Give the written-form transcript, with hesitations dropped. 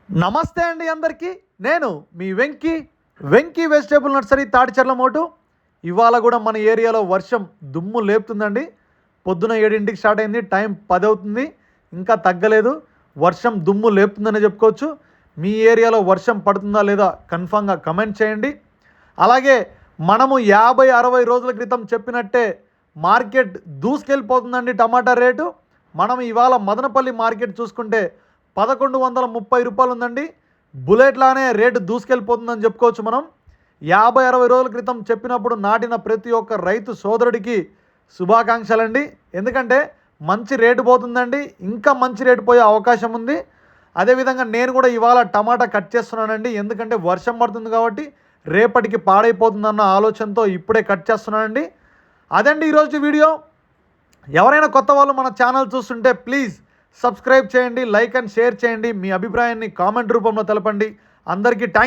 నమస్తే అండి అందరికీ. నేను మీ వెంకీ వెజిటేబుల్ నర్సరీ తాడిచెర్ల మోటు. ఇవాళ కూడా మన ఏరియాలో వర్షం దుమ్ము లేపుతుందండి. పొద్దున 7ంటికి స్టార్ట్ అయింది, టైం 10 అవుతుంది, ఇంకా తగ్గలేదు. వర్షం దుమ్ము లేపుతుందని చెప్పుకోవచ్చు. మీ ఏరియాలో వర్షం పడుతుందా లేదా కన్ఫామ్గా కమెంట్ చేయండి. అలాగే మనము 50-60 రోజుల క్రితం చెప్పినట్టే మార్కెట్ దూసుకెళ్ళిపోతుందండి. టమాటా రేటు మనం ఇవాళ మదనపల్లి మార్కెట్ చూసుకుంటే 1130 రూపాయలు ఉందండి. బుల్లెట్లానే రేటు దూసుకెళ్ళిపోతుందని చెప్పుకోవచ్చు. మనం 50-60 రోజుల క్రితం చెప్పినప్పుడు నాటిన ప్రతి ఒక్క రైతు సోదరుడికి శుభాకాంక్షలండి. ఎందుకంటే మంచి రేటు పోతుందండి, ఇంకా మంచి రేటు పోయే అవకాశం ఉంది. అదేవిధంగా నేను కూడా ఇవాళ టమాటా కట్ చేస్తున్నానండి. ఎందుకంటే వర్షం పడుతుంది కాబట్టి రేపటికి పాడైపోతుందన్న ఆలోచనతో ఇప్పుడే కట్ చేస్తున్నానండి. అదండి ఈరోజు వీడియో. ఎవరైనా కొత్త వాళ్ళు మన ఛానల్ చూస్తుంటే ప్లీజ్ సబ్స్క్రైబ్ చేయండి, లైక్ అండ్ షేర్ చేయండి. మీ అభిప్రాయాన్ని కామెంట్ రూపంలో తెలపండి. అందరికీ థ్యాంక్